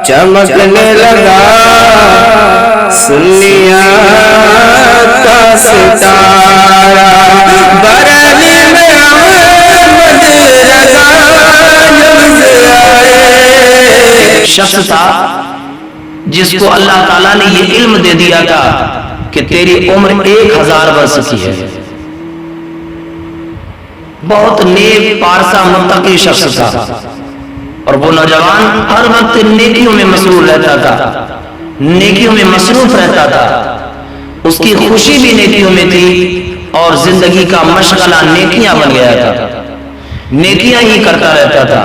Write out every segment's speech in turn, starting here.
چمکنے لگا سنیات کا ستارہ، بریلی میں احمد رضا لفظ آئے۔ شخص تھا جس کو اللہ تعالیٰ نے یہ علم دے دیا تھا کہ تیری عمر 1000 برس کی ہے۔ بہت نیک پارسا متقی شخص تھا، اور وہ نوجوان ہر وقت نیکیوں میں مسرور رہتا تھا، نیکیوں میں مصروف رہتا تھا۔ اس کی خوشی بھی نیکیوں میں تھی، اور زندگی کا مشغلہ نیکیاں بن گیا تھا، نیکیاں ہی کرتا رہتا تھا۔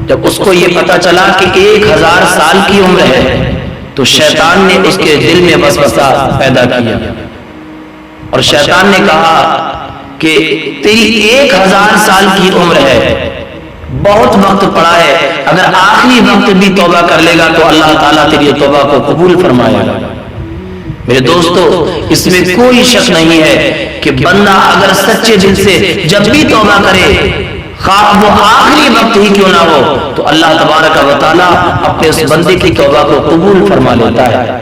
جب اس کو یہ پتا چلا کہ 1000 سال کی عمر ہے، تو شیطان نے اس کے دل میں وسوسہ پیدا کیا، اور شیطان نے کہا کہ تیری 1000 سال کی عمر ہے، بہت وقت پڑا ہے، اگر آخری وقت بھی توبہ کر لے گا تو اللہ تعالیٰ تیری توبہ کو قبول فرمائے گا۔ میرے دوستو، اس میں کوئی شک نہیں ہے کہ بندہ اگر سچے دل سے جب بھی توبہ کرے، خواہ وہ آخری وقت ہی کیوں نہ ہو، تو اللہ تبارک و تعالیٰ اپنے اس بندے کی توبہ کو قبول فرما لیتا ہے۔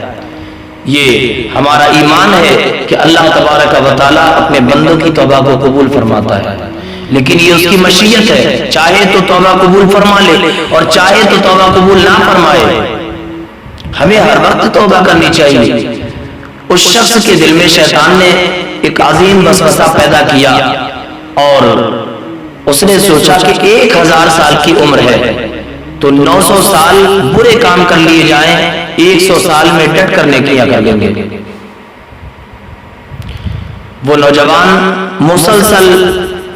یہ ہمارا ایمان ہے کہ اللہ تبارک و تعالیٰ اپنے بندوں کی توبہ کو قبول فرماتا ہے، لیکن یہ اس کی مشیت ہے، چاہے تو توبہ قبول فرما لے اور چاہے تو توبہ قبول نہ فرمائے۔ ہمیں ہر وقت توبہ کرنی چاہیے۔ اس شخص کے دل میں شیطان نے ایک عظیم وسوسہ پیدا کیا، اور اس نے سوچا کہ 1000 سال کی عمر ہے تو 900 سال برے کام کر لیے جائیں، 100 سال میں ڈٹ کر نیکیاں کر لیں گے۔ وہ نوجوان مسلسل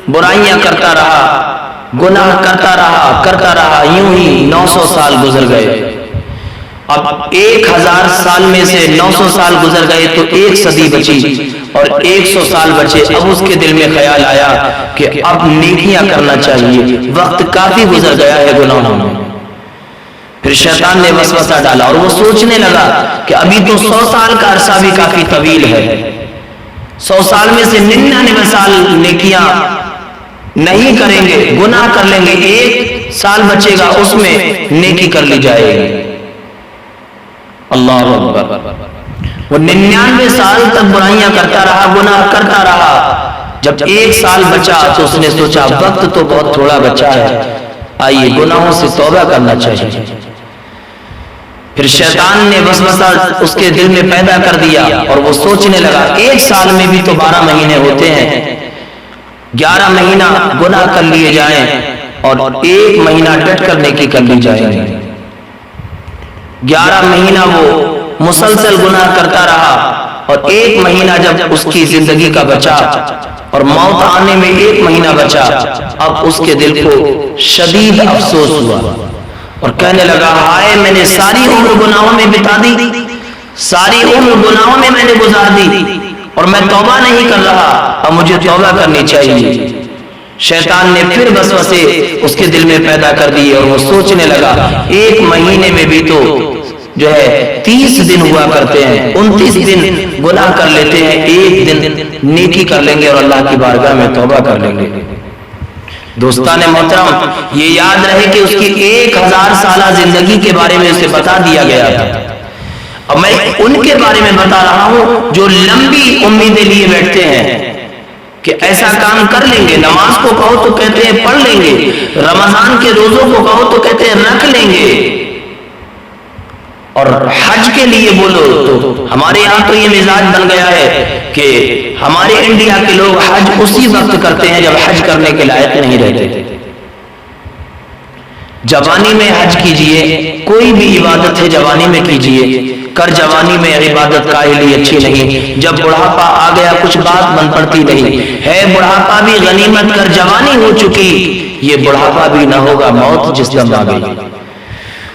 برائیاں کرتا رہا، گناہ کرتا رہا، یوں ہی 900 سال گزر گئے۔ اب 1000 سال میں سے 900 سال گزر گئے تو 1 صدی بچی، اور 100 سال بچے۔ اب اس کے دل میں خیال آیا کہ اب نیکیاں کرنا چاہیے، وقت کافی گزر گیا ہے گناہوں میں۔ پھر شیطان نے وسوسہ ڈالا، اور وہ سوچنے لگا کہ ابھی تو 100 سال کا عرصہ بھی کافی طویل ہے، 100 سال میں سے 99 سال نیکیاں نہیں کریں گے، گناہ کر لیں گے، 1 سال بچے گا، اس میں نیکی کر لی جائے گی۔ اللہ اکبر۔ وہ 99 سال تک برائیاں کرتا رہا، گناہ کرتا رہا۔ جب 1 سال بچا تو اس نے سوچا وقت تو بہت تھوڑا بچا ہے، آئیے گناہوں سے توبہ کرنا چاہیے۔ پھر شیطان نے وسوسہ اس کے دل میں پیدا کر دیا، اور وہ سوچنے لگا 1 سال میں بھی تو 12 مہینے ہوتے ہیں، 11 مہینہ گناہ کر لیے جائیں اور 1 مہینہ ڈٹ کر نیکی کر لی جائے۔ 11 مہینہ وہ مسلسل گناہ کرتا رہا، اور 1 مہینہ جب اس کی زندگی کا بچا اور موت آنے میں 1 مہینہ بچا، اب اس کے دل کو شدید افسوس ہوا، اور کہنے لگا ہائے، میں نے ساری عمر گناہوں میں بتا دی، ساری عمر گناہوں میں نے گزار دی، اور میں توبہ نہیں کر رہا، اب مجھے توبہ کرنی چاہیے۔ شیطان نے پھر وسوسے اس کے دل میں پیدا کر دیے، اور وہ سوچنے لگا 1 مہینے میں بھی تو جو ہے 30 دن ہوا کرتے ہیں، 29 دن گناہ کر لیتے ہیں، 1 دن نیکی کر لیں گے اور اللہ کی بارگاہ میں توبہ کر لیں گے۔ دوستان محترم، یہ یاد رہے کہ اس کی 1000 سالہ زندگی کے بارے میں اسے بتا دیا گیا تھا۔ اب میں ان کے بارے میں بتا رہا ہوں جو لمبی امیدیں لیے بیٹھتے ہیں کہ ایسا کام کر لیں گے، نماز کو کہو تو کہتے ہیں پڑھ لیں گے، رمضان کے روزوں کو کہو تو کہتے ہیں رکھ لیں گے، اور حج کے لیے بولو تو ہمارے یہاں تو یہ مزاج بن گیا ہے کہ ہمارے انڈیا کے لوگ حج اسی وقت کرتے ہیں جب حج کرنے کے لائق نہیں رہتے۔ جوانی میں حج کیجئے، کوئی بھی عبادت ہے جوانی میں کیجئے، کر جوانی میں عبادت کاہے لیے اچھی نہیں، جب بڑھاپا آ گیا کچھ بات بن پڑتی نہیں ہے، بڑھاپا بھی غنیمت، کر جوانی ہو چکی، یہ بڑھاپا بھی نہ ہوگا موت جس دم آ گئی۔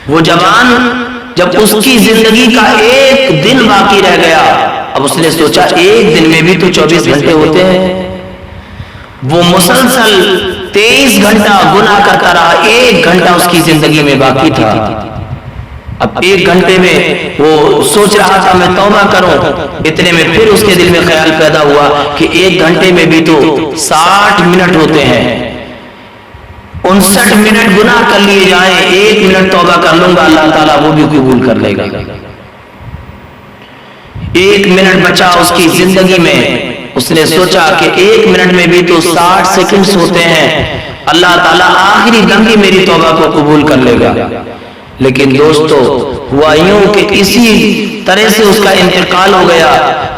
وہ جوان جب اس کی زندگی کا 1 دن باقی رہ گیا، اب اس نے سوچا 1 دن میں بھی تو 24 گھنٹے ہوتے ہیں، وہ مسلسل 23 گھنٹہ گناہ کرتا رہا، 1 گھنٹہ اس کی زندگی میں باقی تھا۔ اب 1 گھنٹے میں وہ سوچ رہا تھا میں توبہ کروں، اتنے میں پھر اس کے دل میں خیال پیدا ہوا کہ 1 گھنٹے میں بھی تو 60 منٹ ہوتے ہیں، 59 منٹ گناہ کر لیے جائیں، 1 منٹ توبہ کر لوں گا، اللہ تعالیٰ وہ بھی قبول کر لے گا۔ 1 منٹ بچا اس کی زندگی میں، اس نے سوچا کہ 1 منٹ میں بھی تو 60 سیکنڈز ہوتے ہیں، اللہ تعالیٰ آخری دم بھی میری توبہ کو قبول کر لے گا۔ لیکن دوستو ہوا یوں کہ اسی طرح سے اس کا انتقال ہو گیا،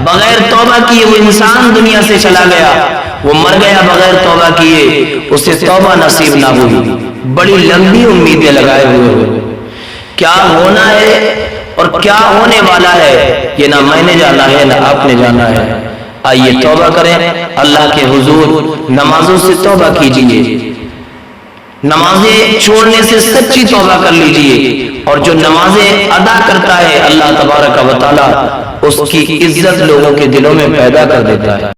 بغیر توبہ کیے وہ انسان دنیا سے چلا گیا، وہ مر گیا بغیر توبہ کیے، اسے توبہ نصیب نہ ہوئی۔ بڑی لمبی امیدیں لگائے ہوئے ہو، کیا ہونا ہے اور کیا ہونے والا ہے یہ نہ میں نے جانا ہے نہ آپ نے جانا ہے۔ آئیے توبہ کریں اللہ کے حضور، نمازوں سے توبہ کیجئے، نمازیں چھوڑنے سے سچی توبہ کر لیجئے، اور جو نمازیں ادا کرتا ہے اللہ تبارک و تعالی اس کی عزت لوگوں کے دلوں میں پیدا کر دیتا ہے۔